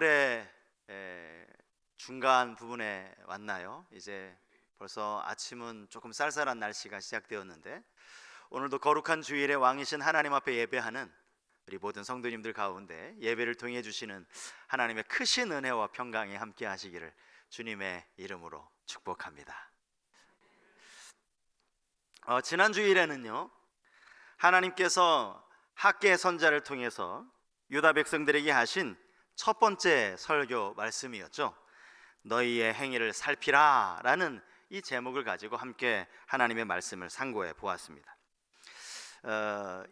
올해 중간 부분에 왔나요? 이제 벌써 아침은 조금 쌀쌀한 날씨가 시작되었는데, 오늘도 거룩한 주일에 왕이신 하나님 앞에 예배하는 우리 모든 성도님들 가운데 예배를 통해 주시는 하나님의 크신 은혜와 평강이 함께 하시기를 주님의 이름으로 축복합니다. 지난 주일에는요, 하나님께서 학개 선지자를 통해서 유다 백성들에게 하신 첫 번째 설교 말씀이었죠. 너희의 행위를 살피라 라는 이 제목을 가지고 함께 하나님의 말씀을 상고해 보았습니다.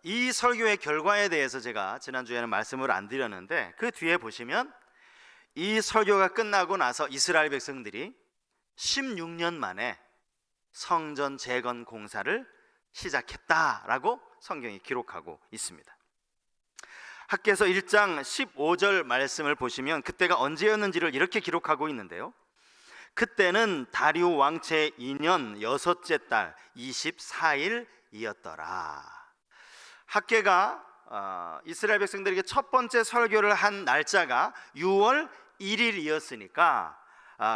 이 설교의 결과에 대해서 제가 지난주에는 말씀을 안 드렸는데, 그 뒤에 보시면 이 설교가 끝나고 나서 이스라엘 백성들이 16년 만에 성전 재건 공사를 시작했다라고 성경이 기록하고 있습니다. 학개서 1장 15절 말씀을 보시면 그때가 언제였는지를 이렇게 기록하고 있는데요, 그때는 다리오 왕체 2년 여섯째 달 24일이었더라. 학개가 이스라엘 백성들에게 첫 번째 설교를 한 날짜가 6월 1일이었으니까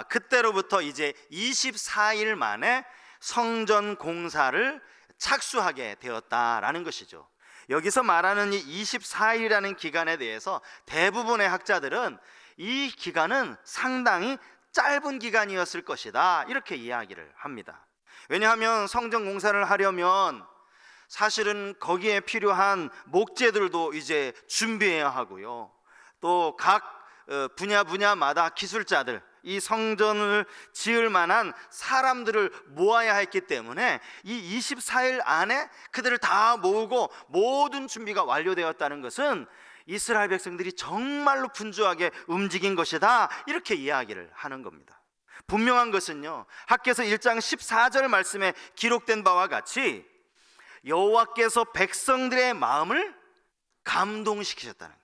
그때로부터 이제 24일 만에 성전 공사를 착수하게 되었다라는 것이죠. 여기서 말하는 이 24일이라는 기간에 대해서 대부분의 학자들은 이 기간은 상당히 짧은 기간이었을 것이다, 이렇게 이야기를 합니다. 왜냐하면 성전 공사를 하려면 사실은 거기에 필요한 목재들도 이제 준비해야 하고요, 또 각 분야마다 기술자들, 이 성전을 지을 만한 사람들을 모아야 했기 때문에 이 24일 안에 그들을 다 모으고 모든 준비가 완료되었다는 것은 이스라엘 백성들이 정말로 분주하게 움직인 것이다, 이렇게 이야기를 하는 겁니다. 분명한 것은요, 학개서 1장 14절 말씀에 기록된 바와 같이 여호와께서 백성들의 마음을 감동시키셨다는 거예요.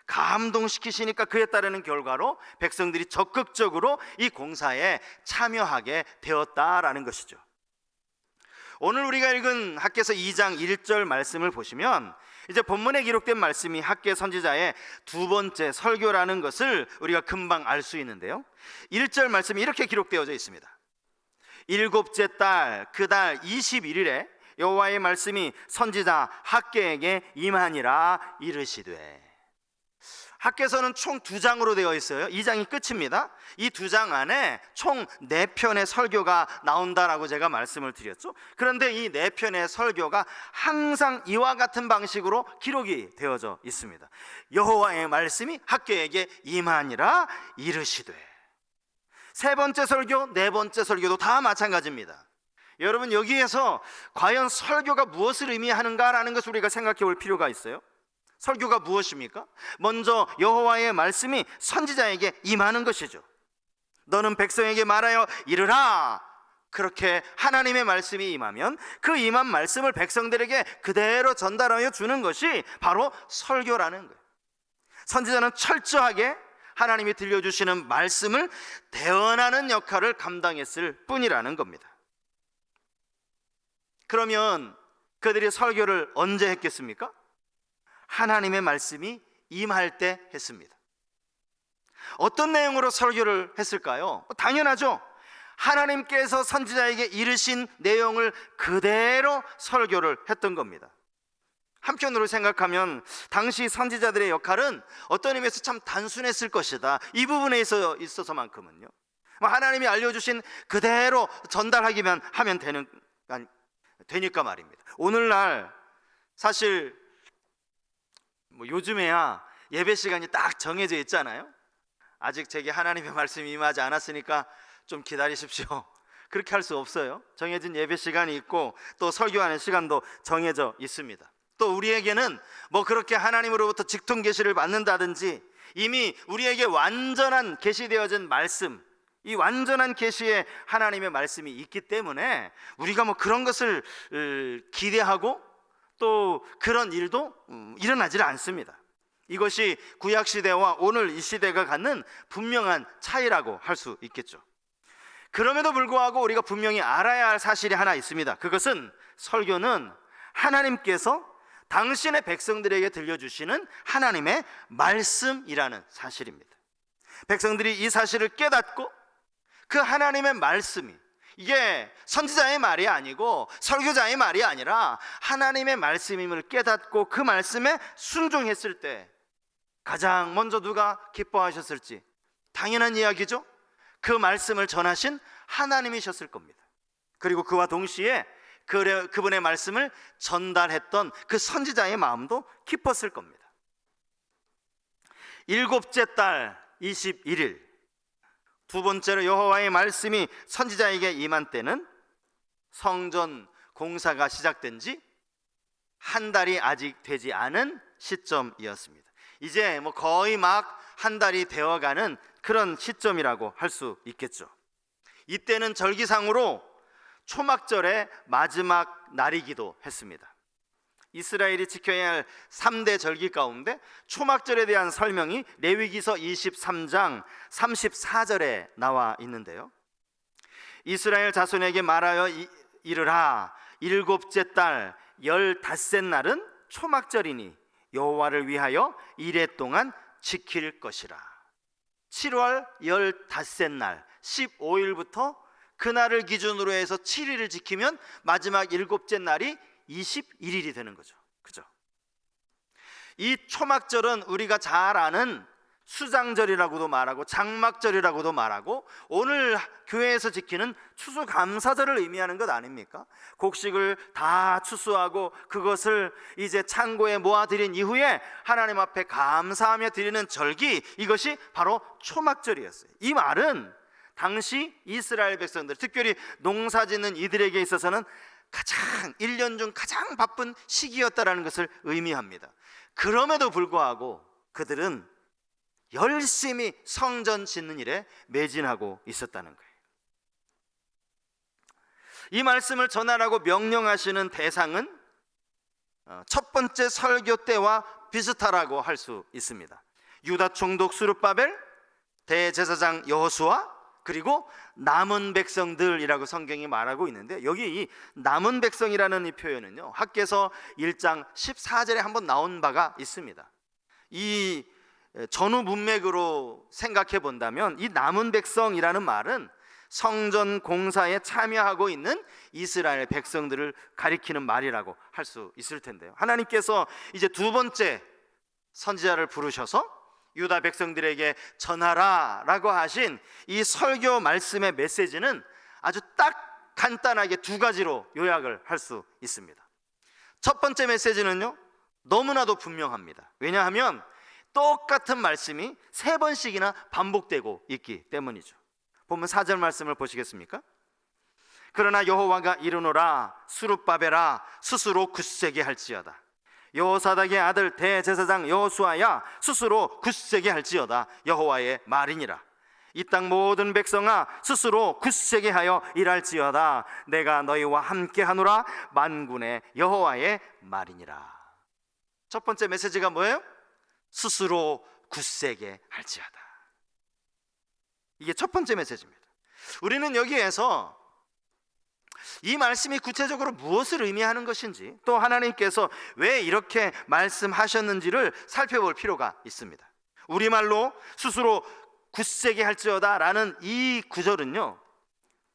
감동시키시니까 그에 따르는 결과로 백성들이 적극적으로 이 공사에 참여하게 되었다라는 것이죠. 오늘 우리가 읽은 학개서 2장 1절 말씀을 보시면 이제 본문에 기록된 말씀이 학개 선지자의 두 번째 설교라는 것을 우리가 금방 알 수 있는데요, 1절 말씀이 이렇게 기록되어져 있습니다. 일곱째 달 그 달 21일에 여호와의 말씀이 선지자 학개에게 임하니라 이르시되. 학개서는 총 2장으로 되어 있어요. 2장이 끝입니다. 이 2장 안에 총 4편의 설교가 나온다라고 제가 말씀을 드렸죠. 그런데 이 4편의 설교가 항상 이와 같은 방식으로 기록이 되어져 있습니다. 여호와의 말씀이 학개에게 임하니라 이르시되. 세 번째 설교, 네 번째 설교도 다 마찬가지입니다. 여러분, 여기에서 과연 설교가 무엇을 의미하는가라는 것을 우리가 생각해 볼 필요가 있어요. 설교가 무엇입니까? 먼저 여호와의 말씀이 선지자에게 임하는 것이죠. 너는 백성에게 말하여 이르라. 그렇게 하나님의 말씀이 임하면 그 임한 말씀을 백성들에게 그대로 전달하여 주는 것이 바로 설교라는 거예요. 선지자는 철저하게 하나님이 들려주시는 말씀을 대언하는 역할을 감당했을 뿐이라는 겁니다. 그러면 그들이 설교를 언제 했겠습니까? 하나님의 말씀이 임할 때 했습니다. 어떤 내용으로 설교를 했을까요? 당연하죠. 하나님께서 선지자에게 이르신 내용을 그대로 설교를 했던 겁니다. 한편으로 생각하면 당시 선지자들의 역할은 어떤 의미에서 참 단순했을 것이다, 이 부분에 있어서만큼은요. 하나님이 알려주신 그대로 전달하기만 하면 되니까 말입니다. 오늘날 사실 요즘에야 예배 시간이 딱 정해져 있잖아요. 아직 제게 하나님의 말씀이 임하지 않았으니까 좀 기다리십시오, 그렇게 할 수 없어요. 정해진 예배 시간이 있고 또 설교하는 시간도 정해져 있습니다. 또 우리에게는 그렇게 하나님으로부터 직통 계시를 받는다든지 이미 우리에게 완전한 계시되어진 말씀, 이 완전한 계시의 하나님의 말씀이 있기 때문에 우리가 그런 것을 기대하고 또 그런 일도 일어나질 않습니다. 이것이 구약시대와 오늘 이 시대가 갖는 분명한 차이라고 할 수 있겠죠. 그럼에도 불구하고 우리가 분명히 알아야 할 사실이 하나 있습니다. 그것은 설교는 하나님께서 당신의 백성들에게 들려주시는 하나님의 말씀이라는 사실입니다. 백성들이 이 사실을 깨닫고 그 하나님의 말씀이, 이게 선지자의 말이 아니고 설교자의 말이 아니라 하나님의 말씀임을 깨닫고 그 말씀에 순종했을 때 가장 먼저 누가 기뻐하셨을지 당연한 이야기죠. 그 말씀을 전하신 하나님이셨을 겁니다. 그리고 그와 동시에 그분의 말씀을 전달했던 그 선지자의 마음도 기뻤을 겁니다. 일곱째 달 21일, 두 번째로 여호와의 말씀이 선지자에게 임한 때는 성전 공사가 시작된 지 한 달이 아직 되지 않은 시점이었습니다. 이제 거의 막 한 달이 되어가는 그런 시점이라고 할 수 있겠죠. 이때는 절기상으로 초막절의 마지막 날이기도 했습니다. 이스라엘이 지켜야 할 3대 절기 가운데 초막절에 대한 설명이 레위기서 23장 34절에 나와 있는데요. 이스라엘 자손에게 말하여 이르라, 일곱째 달 15셋 날은 초막절이니 여호와를 위하여 이레 동안 지킬 것이라. 7월 15셋 날 15일부터 그날을 기준으로 해서 7일을 지키면 마지막 일곱째 날이 21일이 되는 거죠. 그죠? 이 초막절은 우리가 잘 아는 수장절이라고도 말하고 장막절이라고도 말하고 오늘 교회에서 지키는 추수감사절을 의미하는 것 아닙니까? 곡식을 다 추수하고 그것을 이제 창고에 모아들인 이후에 하나님 앞에 감사하며 드리는 절기, 이것이 바로 초막절이었어요. 이 말은 당시 이스라엘 백성들, 특별히 농사짓는 이들에게 있어서는 가장 1년 중 가장 바쁜 시기였다라는 것을 의미합니다. 그럼에도 불구하고 그들은 열심히 성전 짓는 일에 매진하고 있었다는 거예요. 이 말씀을 전하라고 명령하시는 대상은 첫 번째 설교 때와 비슷하라고 할 수 있습니다. 유다 총독 수룹바벨, 대제사장 여호수아, 그리고 남은 백성들이라고 성경이 말하고 있는데, 여기 이 남은 백성이라는 이 표현은요, 학개서 1장 14절에 한번 나온 바가 있습니다. 이 전후 문맥으로 생각해 본다면 이 남은 백성이라는 말은 성전 공사에 참여하고 있는 이스라엘 백성들을 가리키는 말이라고 할 수 있을 텐데요. 하나님께서 이제 두 번째 선지자를 부르셔서 유다 백성들에게 전하라 라고 하신 이 설교 말씀의 메시지는 아주 딱 간단하게 두 가지로 요약을 할 수 있습니다. 첫 번째 메시지는요, 너무나도 분명합니다. 왜냐하면 똑같은 말씀이 세 번씩이나 반복되고 있기 때문이죠. 보면 4절 말씀을 보시겠습니까? 그러나 여호와가 이르노라, 수룹바벨아 스스로 굳세게 할지어다. 여호사닥의 아들 대제사장 여호수아야 스스로 굳세게 할지어다. 여호와의 말이니라. 이 땅 모든 백성아 스스로 굳세게 하여 일할지어다. 내가 너희와 함께 하노라. 만군의 여호와의 말이니라. 첫 번째 메시지가 뭐예요? 스스로 굳세게 할지어다. 이게 첫 번째 메시지입니다. 우리는 여기에서 이 말씀이 구체적으로 무엇을 의미하는 것인지, 또 하나님께서 왜 이렇게 말씀하셨는지를 살펴볼 필요가 있습니다. 우리말로 스스로 굳세게 할지어다 라는 이 구절은요,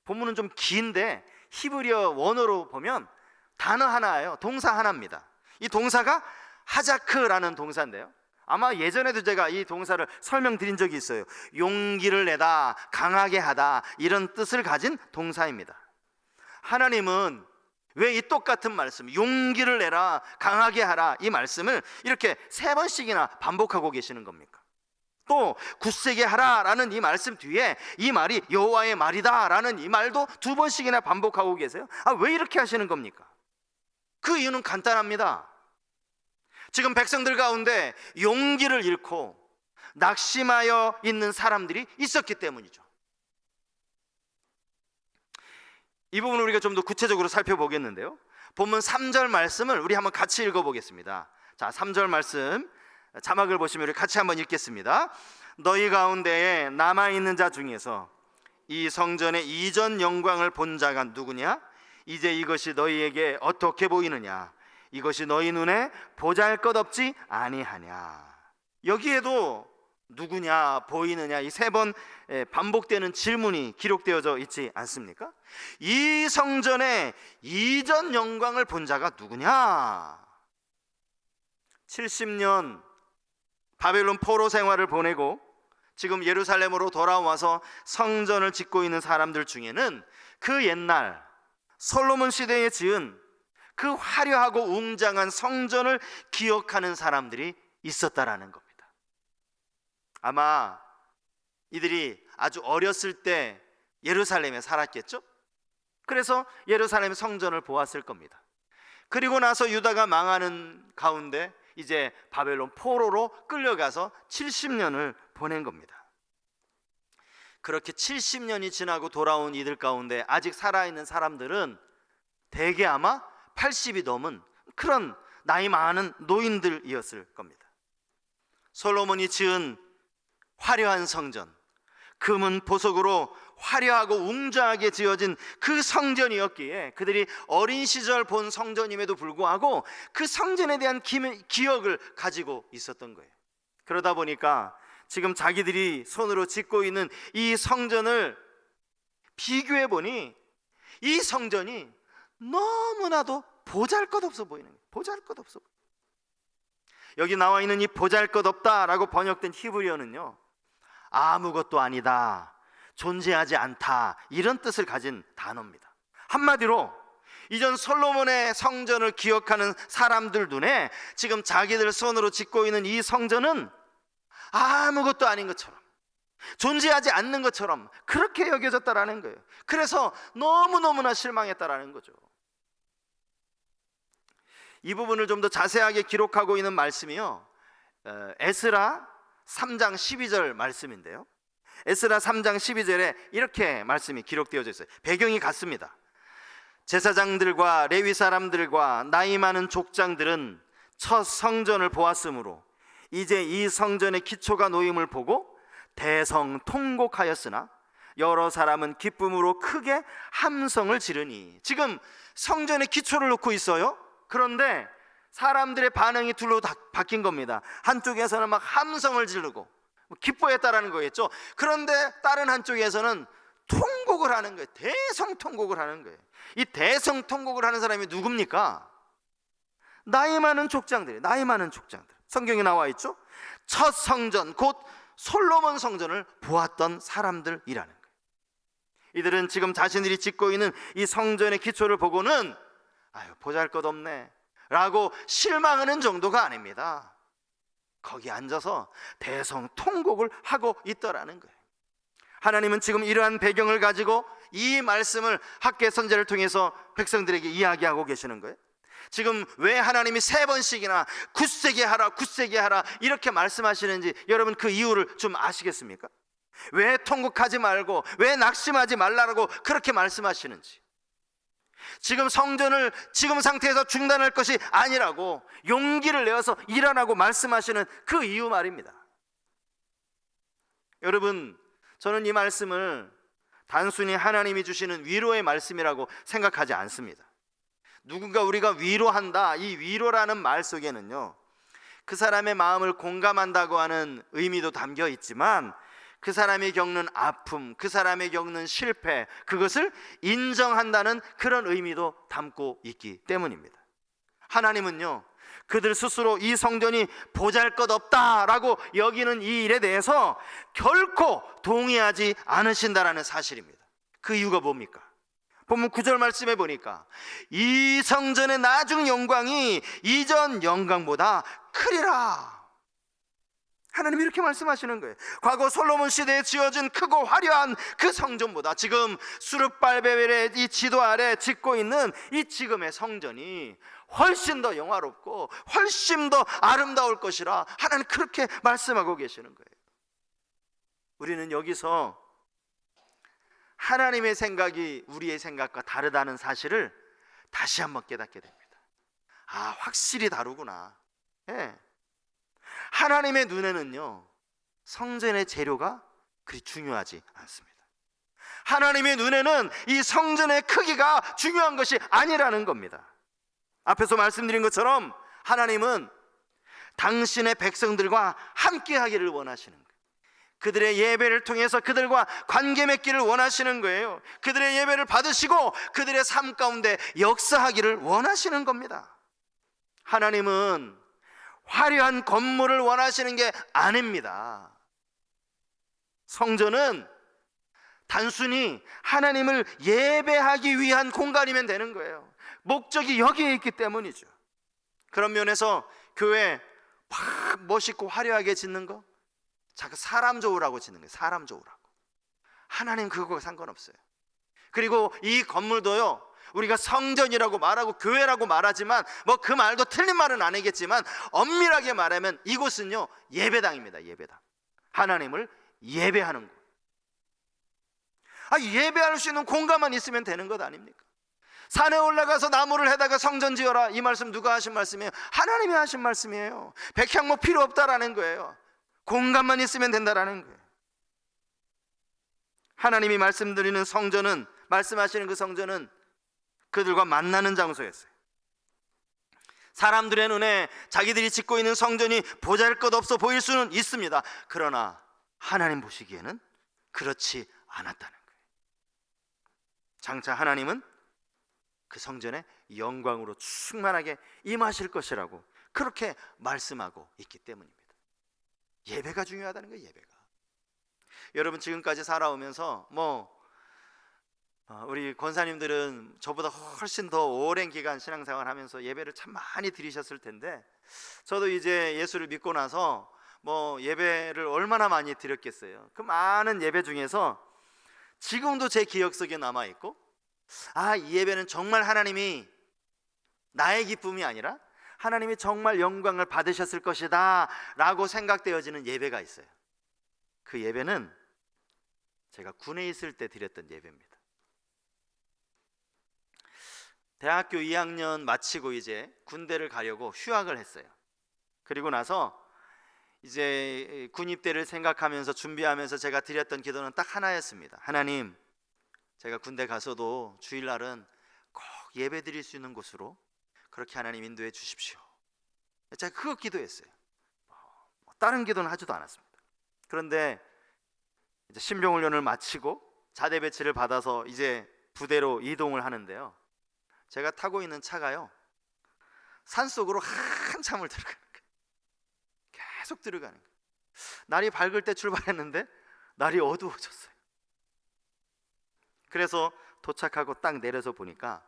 본문은 좀 긴데 히브리어 원어로 보면 단어 하나예요. 동사 하나입니다. 이 동사가 하자크라는 동사인데요, 아마 예전에도 제가 이 동사를 설명드린 적이 있어요. 용기를 내다, 강하게 하다, 이런 뜻을 가진 동사입니다. 하나님은 왜 이 똑같은 말씀, 용기를 내라, 강하게 하라, 이 말씀을 이렇게 세 번씩이나 반복하고 계시는 겁니까? 또 굳세게 하라라는 이 말씀 뒤에 이 말이 여호와의 말이다라는 이 말도 두 번씩이나 반복하고 계세요. 왜 이렇게 하시는 겁니까? 그 이유는 간단합니다. 지금 백성들 가운데 용기를 잃고 낙심하여 있는 사람들이 있었기 때문이죠. 이 부분을 우리가 좀 더 구체적으로 살펴보겠는데요, 본문 3절 말씀을 우리 한번 같이 읽어보겠습니다. 자, 3절 말씀 자막을 보시면 우리 같이 한번 읽겠습니다. 너희 가운데에 남아있는 자 중에서 이 성전의 이전 영광을 본 자가 누구냐? 이제 이것이 너희에게 어떻게 보이느냐? 이것이 너희 눈에 보잘것없지 아니하냐. 여기에도 누구냐, 보이느냐, 이 3번 반복되는 질문이 기록되어져 있지 않습니까? 이 성전의 이전 영광을 본 자가 누구냐? 70년 바벨론 포로 생활을 보내고 지금 예루살렘으로 돌아와서 성전을 짓고 있는 사람들 중에는 그 옛날 솔로몬 시대에 지은 그 화려하고 웅장한 성전을 기억하는 사람들이 있었다라는 겁니다. 아마 이들이 아주 어렸을 때 예루살렘에 살았겠죠? 그래서 예루살렘 성전을 보았을 겁니다. 그리고 나서 유다가 망하는 가운데 이제 바벨론 포로로 끌려가서 70년을 보낸 겁니다. 그렇게 70년이 지나고 돌아온 이들 가운데 아직 살아있는 사람들은 대개 아마 80이 넘은 그런 나이 많은 노인들이었을 겁니다. 솔로몬이 지은 화려한 성전, 금은 보석으로 화려하고 웅장하게 지어진 그 성전이었기에 그들이 어린 시절 본 성전임에도 불구하고 그 성전에 대한 기억을 가지고 있었던 거예요. 그러다 보니까 지금 자기들이 손으로 짓고 있는 이 성전을 비교해 보니 이 성전이 너무나도 보잘것없어 보이는 거예요. 보잘것없어. 여기 나와 있는 이 보잘것없다라고 번역된 히브리어는요, 아무것도 아니다, 존재하지 않다, 이런 뜻을 가진 단어입니다. 한마디로 이전 솔로몬의 성전을 기억하는 사람들 눈에 지금 자기들 손으로 짓고 있는 이 성전은 아무것도 아닌 것처럼, 존재하지 않는 것처럼 그렇게 여겨졌다라는 거예요. 그래서 너무너무나 실망했다라는 거죠. 이 부분을 좀 더 자세하게 기록하고 있는 말씀이요, 에스라 3장 12절 말씀인데요, 에스라 3장 12절에 이렇게 말씀이 기록되어져 있어요. 배경이 같습니다. 제사장들과 레위 사람들과 나이 많은 족장들은 첫 성전을 보았으므로 이제 이 성전의 기초가 놓임을 보고 대성통곡하였으나 여러 사람은 기쁨으로 크게 함성을 지르니. 지금 성전의 기초를 놓고 있어요. 그런데 사람들의 반응이 둘로 바뀐 겁니다. 한쪽에서는 막 함성을 지르고 기뻐했다라는 거겠죠. 그런데 다른 한쪽에서는 통곡을 하는 거예요. 대성통곡을 하는 거예요. 이 대성통곡을 하는 사람이 누굽니까? 나이 많은 족장들이에요. 나이 많은 족장들. 성경에 나와 있죠. 첫 성전, 곧 솔로몬 성전을 보았던 사람들이라는 거예요. 이들은 지금 자신들이 짓고 있는 이 성전의 기초를 보고는 아유, 보잘것없네 라고 실망하는 정도가 아닙니다. 거기 앉아서 대성통곡을 하고 있더라는 거예요. 하나님은 지금 이러한 배경을 가지고 이 말씀을 학개 선지자를 통해서 백성들에게 이야기하고 계시는 거예요. 지금 왜 하나님이 3번씩이나 굳세게 하라, 굳세게 하라 이렇게 말씀하시는지 여러분 그 이유를 좀 아시겠습니까? 왜 통곡하지 말고, 왜 낙심하지 말라고 그렇게 말씀하시는지, 지금 성전을 지금 상태에서 중단할 것이 아니라고 용기를 내어서 일어나고 말씀하시는 그 이유 말입니다. 여러분, 저는 이 말씀을 단순히 하나님이 주시는 위로의 말씀이라고 생각하지 않습니다. 누군가 우리가 위로한다, 이 위로라는 말 속에는요, 그 사람의 마음을 공감한다고 하는 의미도 담겨 있지만 그 사람이 겪는 아픔, 그 사람이 겪는 실패, 그것을 인정한다는 그런 의미도 담고 있기 때문입니다. 하나님은요, 그들 스스로 이 성전이 보잘것없다라고 여기는 이 일에 대해서 결코 동의하지 않으신다라는 사실입니다. 그 이유가 뭡니까? 본문 9절 말씀에 보니까 이 성전의 나중 영광이 이전 영광보다 크리라. 하나님이 이렇게 말씀하시는 거예요. 과거 솔로몬 시대에 지어진 크고 화려한 그 성전보다 지금 수르발벨의 이 지도 아래 짓고 있는 이 지금의 성전이 훨씬 더 영화롭고 훨씬 더 아름다울 것이라 하나님 그렇게 말씀하고 계시는 거예요. 우리는 여기서 하나님의 생각이 우리의 생각과 다르다는 사실을 다시 한번 깨닫게 됩니다. 아, 확실히 다르구나. 예. 하나님의 눈에는요, 성전의 재료가 그리 중요하지 않습니다. 하나님의 눈에는 이 성전의 크기가 중요한 것이 아니라는 겁니다. 앞에서 말씀드린 것처럼 하나님은 당신의 백성들과 함께 하기를 원하시는 거예요. 그들의 예배를 통해서 그들과 관계 맺기를 원하시는 거예요. 그들의 예배를 받으시고 그들의 삶 가운데 역사하기를 원하시는 겁니다. 하나님은 화려한 건물을 원하시는 게 아닙니다. 성전은 단순히 하나님을 예배하기 위한 공간이면 되는 거예요. 목적이 여기에 있기 때문이죠. 그런 면에서 교회 막 멋있고 화려하게 짓는 거, 자꾸 사람 좋으라고 짓는 거예요. 사람 좋으라고. 하나님 그거와 상관없어요. 그리고 이 건물도요, 우리가 성전이라고 말하고 교회라고 말하지만 뭐 그 말도 틀린 말은 아니겠지만 엄밀하게 말하면 이곳은요 예배당입니다. 예배당. 하나님을 예배하는 곳. 예배할 수 있는 공간만 있으면 되는 것 아닙니까? 산에 올라가서 나무를 해다가 성전 지어라, 이 말씀 누가 하신 말씀이에요? 하나님이 하신 말씀이에요. 백향목 필요 없다라는 거예요. 공간만 있으면 된다라는 거예요. 하나님이 말씀드리는 성전은, 말씀하시는 그 성전은 그들과 만나는 장소였어요. 사람들의 눈에 자기들이 짓고 있는 성전이 보잘것없어 보일 수는 있습니다. 그러나 하나님 보시기에는 그렇지 않았다는 거예요. 장차 하나님은 그 성전에 영광으로 충만하게 임하실 것이라고 그렇게 말씀하고 있기 때문입니다. 예배가 중요하다는 거예요. 예배가. 여러분 지금까지 살아오면서 우리 권사님들은 저보다 훨씬 더 오랜 기간 신앙생활 하면서 예배를 참 많이 드리셨을 텐데, 저도 이제 예수를 믿고 나서 예배를 얼마나 많이 드렸겠어요. 그 많은 예배 중에서 지금도 제 기억 속에 남아있고, 이 예배는 정말 하나님이 나의 기쁨이 아니라 하나님이 정말 영광을 받으셨을 것이다 라고 생각되어지는 예배가 있어요. 그 예배는 제가 군에 있을 때 드렸던 예배입니다. 대학교 2학년 마치고 이제 군대를 가려고 휴학을 했어요. 그리고 나서 이제 군 입대를 생각하면서 준비하면서 제가 드렸던 기도는 딱 하나였습니다. 하나님, 제가 군대 가서도 주일날은 꼭 예배 드릴 수 있는 곳으로 그렇게 하나님 인도해 주십시오. 제가 그거 기도했어요. 다른 기도는 하지도 않았습니다. 그런데 이제 신병훈련을 마치고 자대 배치를 받아서 이제 부대로 이동을 하는데요, 제가 타고 있는 차가요 산속으로 한참을 들어가는 거예요. 계속 들어가는 거예요. 날이 밝을 때 출발했는데 날이 어두워졌어요. 그래서 도착하고 딱 내려서 보니까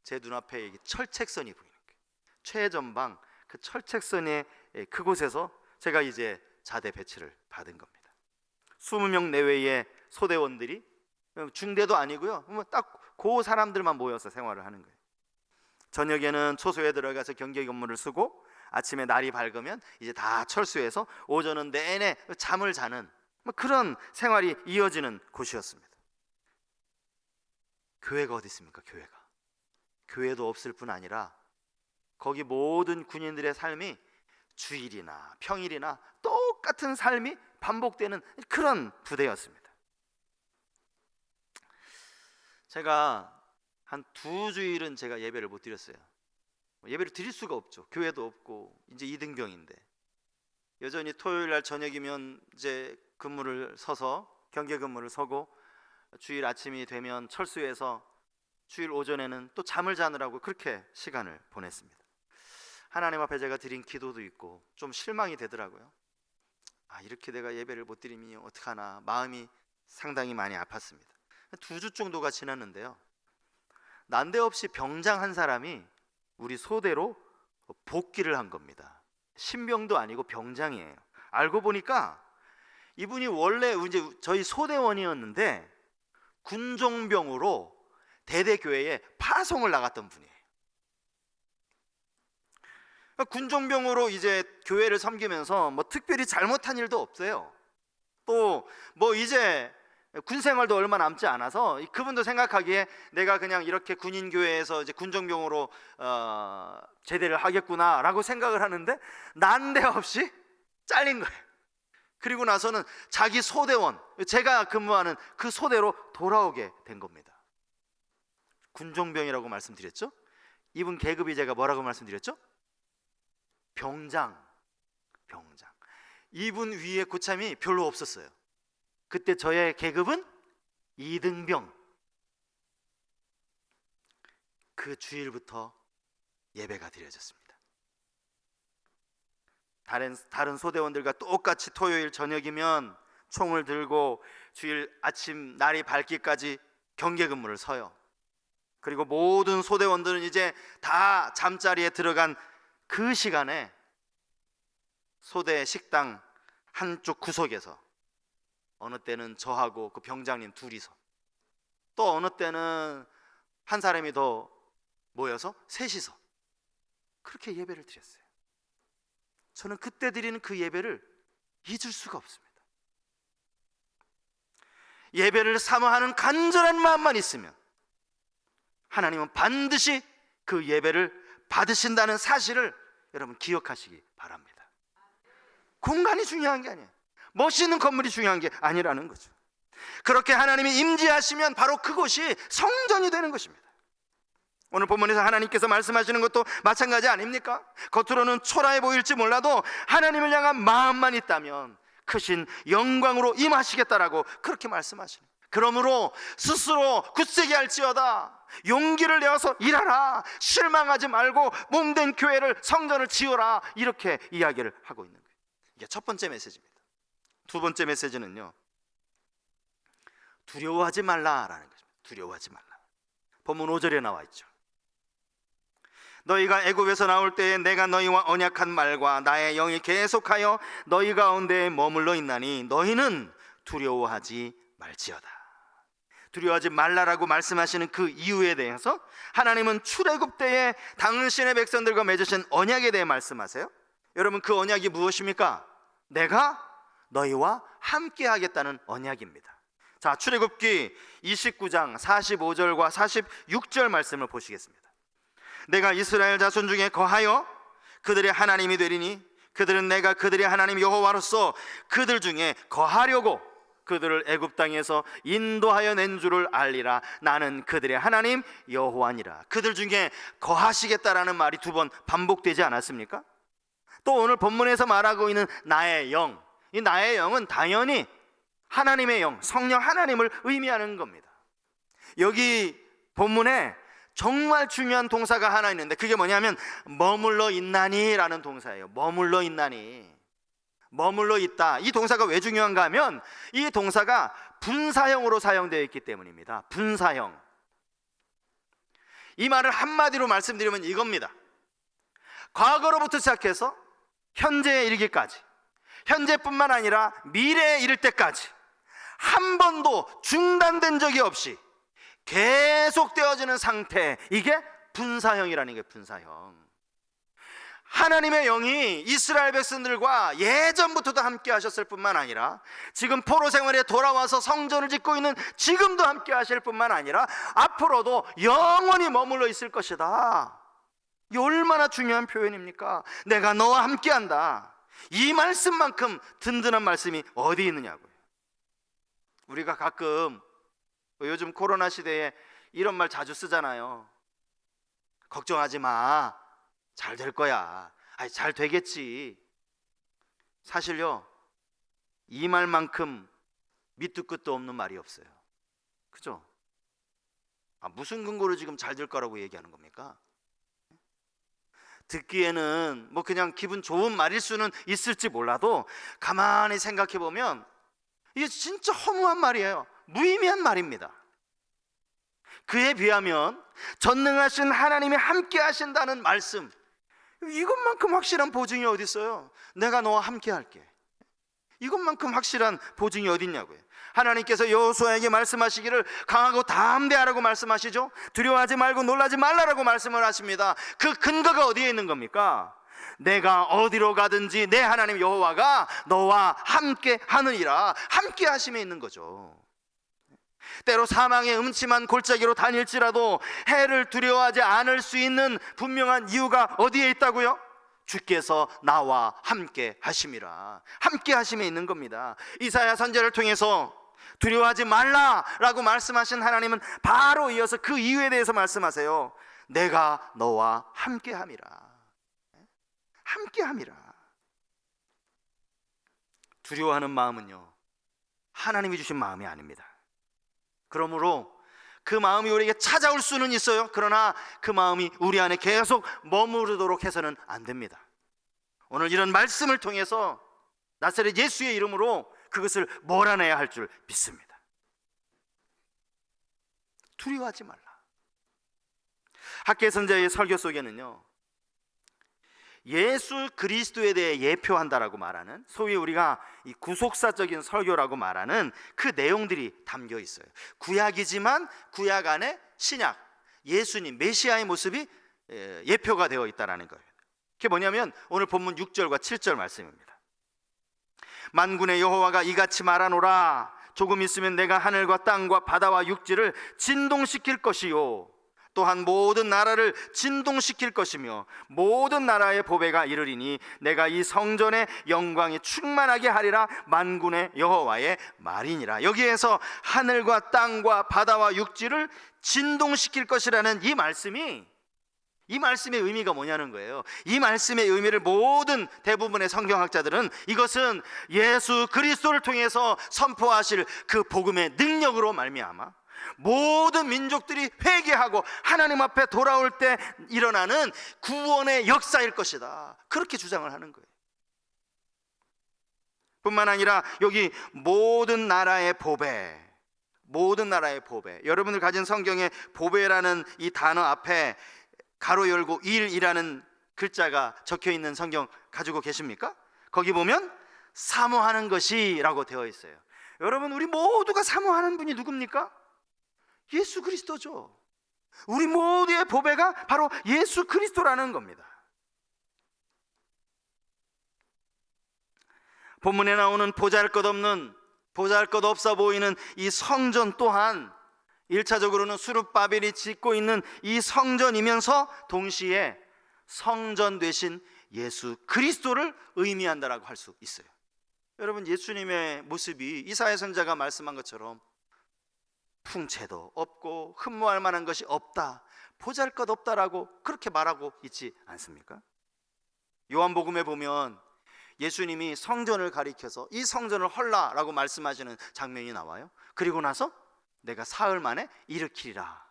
제 눈앞에 철책선이 보이는 거예요. 최전방 그 철책선의 그곳에서 제가 이제 자대 배치를 받은 겁니다. 20명 내외의 소대원들이, 중대도 아니고요, 딱 그 사람들만 모여서 생활을 하는 거예요. 저녁에는 초소에 들어가서 경계 근무를 쓰고, 아침에 날이 밝으면 이제 다 철수해서 오전은 내내 잠을 자는 그런 생활이 이어지는 곳이었습니다. 교회가 어디 있습니까? 교회도 없을 뿐 아니라 거기 모든 군인들의 삶이 주일이나 평일이나 똑같은 삶이 반복되는 그런 부대였습니다. 제가 한 2주일은 제가 예배를 못 드렸어요. 예배를 드릴 수가 없죠. 교회도 없고 이제 2등병인데 여전히 토요일날 저녁이면 이제 근무를 서서 경계 근무를 서고, 주일 아침이 되면 철수해서 주일 오전에는 또 잠을 자느라고 그렇게 시간을 보냈습니다. 하나님 앞에 제가 드린 기도도 있고 좀 실망이 되더라고요. 이렇게 내가 예배를 못 드리면 어떡하나, 마음이 상당히 많이 아팠습니다. 2주 정도가 지났는데요, 난데없이 병장 한 사람이 우리 소대로 복귀를 한 겁니다. 신병도 아니고 병장이에요. 알고 보니까 이분이 원래 이제 저희 소대원이었는데 군종병으로 대대교회에 파송을 나갔던 분이에요. 군종병으로 이제 교회를 섬기면서 특별히 잘못한 일도 없어요. 또 이제 군 생활도 얼마 남지 않아서 그분도 생각하기에 내가 그냥 이렇게 군인교회에서 이제 군종병으로 제대를 하겠구나라고 생각을 하는데 난데없이 잘린 거예요. 그리고 나서는 자기 소대원, 제가 근무하는 그 소대로 돌아오게 된 겁니다. 군종병이라고 말씀드렸죠? 이분 계급이 제가 뭐라고 말씀드렸죠? 병장. 이분 위에 고참이 별로 없었어요. 그때 저의 계급은 2등병. 그 주일부터 예배가 드려졌습니다. 다른 소대원들과 똑같이 토요일 저녁이면 총을 들고 주일 아침 날이 밝기까지 경계 근무를 서요. 그리고 모든 소대원들은 이제 다 잠자리에 들어간 그 시간에 소대 식당 한쪽 구석에서, 어느 때는 저하고 그 병장님 둘이서, 또 어느 때는 한 사람이 더 모여서 셋이서 그렇게 예배를 드렸어요. 저는 그때 드리는 그 예배를 잊을 수가 없습니다. 예배를 사모하는 간절한 마음만 있으면 하나님은 반드시 그 예배를 받으신다는 사실을 여러분 기억하시기 바랍니다. 공간이 중요한 게 아니에요. 멋있는 건물이 중요한 게 아니라는 거죠. 그렇게 하나님이 임재하시면 바로 그곳이 성전이 되는 것입니다. 오늘 본문에서 하나님께서 말씀하시는 것도 마찬가지 아닙니까? 겉으로는 초라해 보일지 몰라도 하나님을 향한 마음만 있다면 크신 영광으로 임하시겠다라고 그렇게 말씀하시는 거예요. 그러므로 스스로 굳세게 할지어다, 용기를 내어서 일하라, 실망하지 말고 몸된 교회를, 성전을 지어라, 이렇게 이야기를 하고 있는 거예요. 이게 첫 번째 메시지입니다. 두 번째 메시지는요, 두려워하지 말라라는 것입니다. 두려워하지 말라. 본문 5절에 나와 있죠. 너희가 애굽에서 나올 때에 내가 너희와 언약한 말과 나의 영이 계속하여 너희 가운데 머물러 있나니 너희는 두려워하지 말지어다. 두려워하지 말라라고 말씀하시는 그 이유에 대해서 하나님은 출애굽 때에 당신의 백성들과 맺으신 언약에 대해 말씀하세요. 여러분, 그 언약이 무엇입니까? 내가 너희와 함께 하겠다는 언약입니다. 자, 출애굽기 29장 45절과 46절 말씀을 보시겠습니다. 내가 이스라엘 자손 중에 거하여 그들의 하나님이 되리니 그들은 내가 그들의 하나님 여호와로서 그들 중에 거하려고 그들을 애굽 땅에서 인도하여 낸 줄을 알리라. 나는 그들의 하나님 여호와니라. 그들 중에 거하시겠다라는 말이 두 번 반복되지 않았습니까? 또 오늘 본문에서 말하고 있는 나의 영, 이 나의 영은 당연히 하나님의 영, 성령 하나님을 의미하는 겁니다. 여기 본문에 정말 중요한 동사가 하나 있는데 그게 뭐냐면 머물러 있나니 라는 동사예요. 머물러 있나니, 머물러 있다. 이 동사가 왜 중요한가 하면 이 동사가 분사형으로 사용되어 있기 때문입니다. 분사형. 이 말을 한마디로 말씀드리면 이겁니다. 과거로부터 시작해서 현재에 이르기까지, 현재뿐만 아니라 미래에 이를 때까지 한 번도 중단된 적이 없이 계속되어지는 상태, 이게 분사형이라는 게 분사형. 하나님의 영이 이스라엘 백성들과 예전부터도 함께 하셨을 뿐만 아니라 지금 포로 생활에 돌아와서 성전을 짓고 있는 지금도 함께 하실 뿐만 아니라 앞으로도 영원히 머물러 있을 것이다. 이 얼마나 중요한 표현입니까? 내가 너와 함께 한다. 이 말씀만큼 든든한 말씀이 어디 있느냐고요. 우리가 가끔 요즘 코로나 시대에 이런 말 자주 쓰잖아요. 걱정하지 마, 잘 될 거야. 아니, 잘 되겠지. 사실요, 이 말만큼 밑도 끝도 없는 말이 없어요. 그죠? 무슨 근거로 지금 잘 될 거라고 얘기하는 겁니까? 듣기에는 뭐 그냥 기분 좋은 말일 수는 있을지 몰라도 가만히 생각해 보면 이게 진짜 허무한 말이에요. 무의미한 말입니다. 그에 비하면 전능하신 하나님이 함께 하신다는 말씀, 이것만큼 확실한 보증이 어디 있어요? 내가 너와 함께 할게. 이것만큼 확실한 보증이 어디 있냐고요. 하나님께서 여호수아에게 말씀하시기를 강하고 담대하라고 말씀하시죠. 두려워하지 말고 놀라지 말라라고 말씀을 하십니다. 그 근거가 어디에 있는 겁니까? 내가 어디로 가든지 내 하나님 여호와가 너와 함께 하느니라. 함께 하심에 있는 거죠. 때로 사망의 음침한 골짜기로 다닐지라도 해를 두려워하지 않을 수 있는 분명한 이유가 어디에 있다고요? 주께서 나와 함께 하심이라. 함께 하심에 있는 겁니다. 이사야 선지자를 통해서 두려워하지 말라라고 말씀하신 하나님은 바로 이어서 그 이유에 대해서 말씀하세요. 내가 너와 함께함이라. 함께함이라. 두려워하는 마음은요, 하나님이 주신 마음이 아닙니다. 그러므로 그 마음이 우리에게 찾아올 수는 있어요. 그러나 그 마음이 우리 안에 계속 머무르도록 해서는 안 됩니다. 오늘 이런 말씀을 통해서 나사렛 예수의 이름으로 그것을 몰아내야 할 줄 믿습니다. 두려워하지 말라. 학계 선자의 설교 속에는요, 예수 그리스도에 대해 예표한다라고 말하는, 소위 우리가 이 구속사적인 설교라고 말하는 그 내용들이 담겨 있어요. 구약이지만 구약 안에 신약, 예수님 메시아의 모습이 예표가 되어 있다는 거예요. 그게 뭐냐면 오늘 본문 6절과 7절 말씀입니다. 만군의 여호와가 이같이 말하노라. 조금 있으면 내가 하늘과 땅과 바다와 육지를 진동시킬 것이요, 또한 모든 나라를 진동시킬 것이며 모든 나라의 보배가 이르리니 내가 이 성전의 영광이 충만하게 하리라. 만군의 여호와의 말이니라. 여기에서 하늘과 땅과 바다와 육지를 진동시킬 것이라는 이 말씀의 의미가 뭐냐는 거예요. 이 말씀의 의미를 모든 대부분의 성경학자들은 이것은 예수 그리스도를 통해서 선포하실 그 복음의 능력으로 말미암아 모든 민족들이 회개하고 하나님 앞에 돌아올 때 일어나는 구원의 역사일 것이다, 그렇게 주장을 하는 거예요. 뿐만 아니라 여기 모든 나라의 보배, 모든 나라의 보배, 여러분들 가진 성경에 보배라는 이 단어 앞에 가로 열고 일이라는 글자가 적혀 있는 성경 가지고 계십니까? 거기 보면 사모하는 것이라고 되어 있어요. 여러분, 우리 모두가 사모하는 분이 누굽니까? 예수 그리스도죠. 우리 모두의 보배가 바로 예수 그리스도라는 겁니다. 본문에 나오는 보잘것없어 보이는 이 성전 또한 1차적으로는 수룹바벨이 짓고 있는 이 성전이면서 동시에 성전 되신 예수 그리스도를 의미한다라고 할 수 있어요. 여러분, 예수님의 모습이 이사야 선지자가 말씀한 것처럼 풍채도 없고 흠모할 만한 것이 없다, 보잘것없다라고 그렇게 말하고 있지 않습니까? 요한복음에 보면 예수님이 성전을 가리켜서 이 성전을 헐라라고 말씀하시는 장면이 나와요. 그리고 나서 내가 사흘 만에 일으키리라.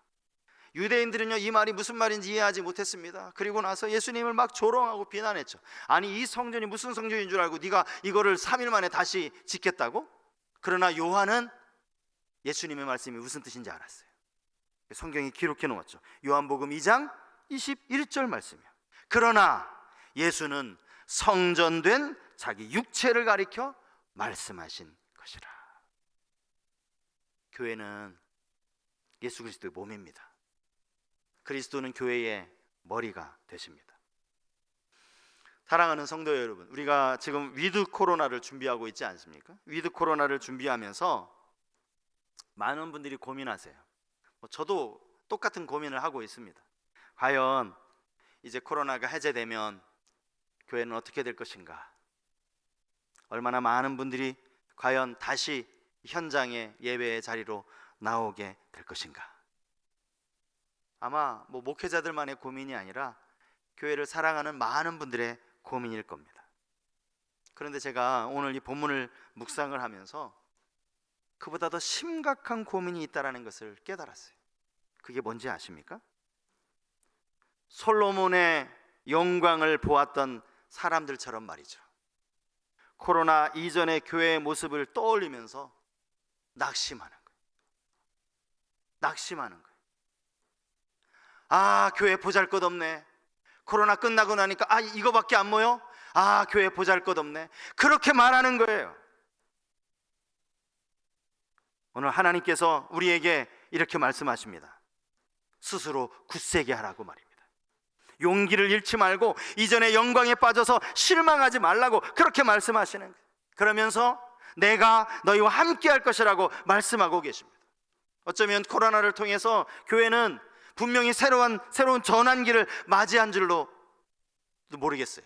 유대인들은요, 이 말이 무슨 말인지 이해하지 못했습니다. 그리고 나서 예수님을 막 조롱하고 비난했죠. 아니, 이 성전이 무슨 성전인 줄 알고 네가 이거를 3일 만에 다시 짓겠다고? 그러나 요한은 예수님의 말씀이 무슨 뜻인지 알았어요. 성경이 기록해 놓았죠. 요한복음 2장 21절 말씀이요. 그러나 예수는 성전된 자기 육체를 가리켜 말씀하신 것이라. 교회는 예수 그리스도의 몸입니다. 그리스도는 교회의 머리가 되십니다. 사랑하는 성도 여러분, 우리가 지금 위드 코로나를 준비하고 있지 않습니까? 위드 코로나를 준비하면서 많은 분들이 고민하세요. 저도 똑같은 고민을 하고 있습니다. 과연 이제 코로나가 해제되면 교회는 어떻게 될 것인가? 얼마나 많은 분들이 과연 다시 현장의 예배의 자리로 나오게 될 것인가? 아마 목회자들만의 고민이 아니라 교회를 사랑하는 많은 분들의 고민일 겁니다. 그런데 제가 오늘 이 본문을 묵상을 하면서 그보다 더 심각한 고민이 있다는 것을 깨달았어요. 그게 뭔지 아십니까? 솔로몬의 영광을 보았던 사람들처럼 말이죠. 코로나 이전의 교회의 모습을 떠올리면서 낙심하는 거예요. 낙심하는 거예요. 아, 교회 보잘것없네. 코로나 끝나고 나니까 이거밖에 안 모여? 아, 교회 보잘것없네. 그렇게 말하는 거예요. 오늘 하나님께서 우리에게 이렇게 말씀하십니다. 스스로 굳세게 하라고 말입니다. 용기를 잃지 말고 이전의 영광에 빠져서 실망하지 말라고 그렇게 말씀하시는 거예요. 그러면서 내가 너희와 함께 할 것이라고 말씀하고 계십니다. 어쩌면 코로나를 통해서 교회는 분명히 새로운 전환기를 맞이한 줄로 모르겠어요.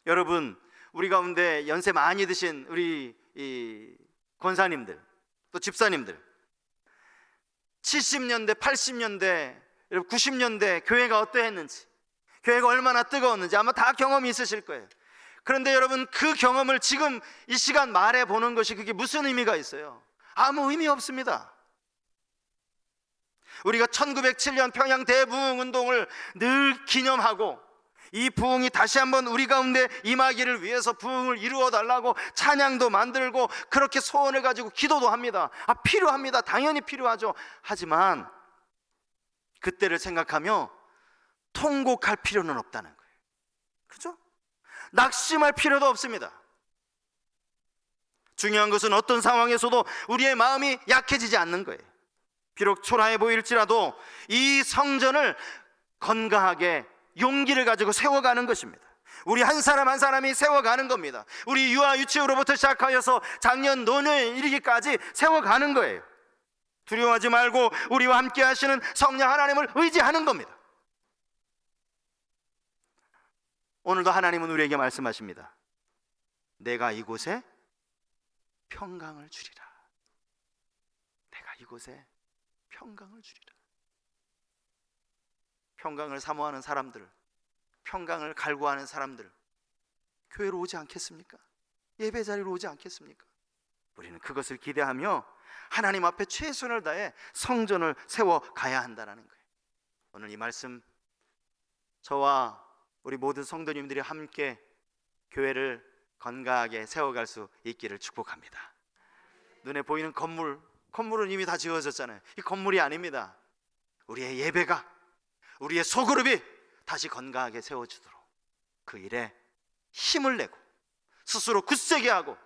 여러분, 우리 가운데 연세 많이 드신 우리 이 권사님들, 또 집사님들, 70년대 80년대 여러분 90년대 교회가 어떠했는지, 교회가 얼마나 뜨거웠는지 아마 다 경험이 있으실 거예요. 그런데 여러분 그 경험을 지금 이 시간 말해 보는 것이 그게 무슨 의미가 있어요? 아무 의미 없습니다. 우리가 1907년 평양 대부흥 운동을 늘 기념하고 이 부흥이 다시 한번 우리 가운데 임하기를 위해서 부흥을 이루어 달라고 찬양도 만들고 그렇게 소원을 가지고 기도도 합니다. 필요합니다. 당연히 필요하죠. 하지만 그때를 생각하며 통곡할 필요는 없다는 거예요. 그죠? 낙심할 필요도 없습니다. 중요한 것은 어떤 상황에서도 우리의 마음이 약해지지 않는 거예요. 비록 초라해 보일지라도 이 성전을 건강하게 용기를 가지고 세워가는 것입니다. 우리 한 사람 한 사람이 세워가는 겁니다. 우리 유아 유치부로부터 시작하여서 작년 논에 이르기까지 세워가는 거예요. 두려워하지 말고 우리와 함께 하시는 성령 하나님을 의지하는 겁니다. 오늘도 하나님은 우리에게 말씀하십니다. 내가 이곳에 평강을 주리라. 내가 이곳에 평강을 주리라. 평강을 사모하는 사람들, 평강을 갈구하는 사람들 교회로 오지 않겠습니까? 예배 자리로 오지 않겠습니까? 우리는 그것을 기대하며 하나님 앞에 최선을 다해 성전을 세워 가야 한다는 거예요. 오늘 이 말씀 저와 우리 모든 성도님들이 함께 교회를 건강하게 세워갈 수 있기를 축복합니다. 눈에 보이는 건물은 이미 다 지어졌잖아요. 이 건물이 아닙니다. 우리의 예배가, 우리의 소그룹이 다시 건강하게 세워지도록 그 일에 힘을 내고 스스로 굳세게 하고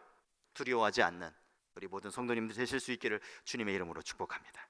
두려워하지 않는 우리 모든 성도님들 되실 수 있기를 주님의 이름으로 축복합니다.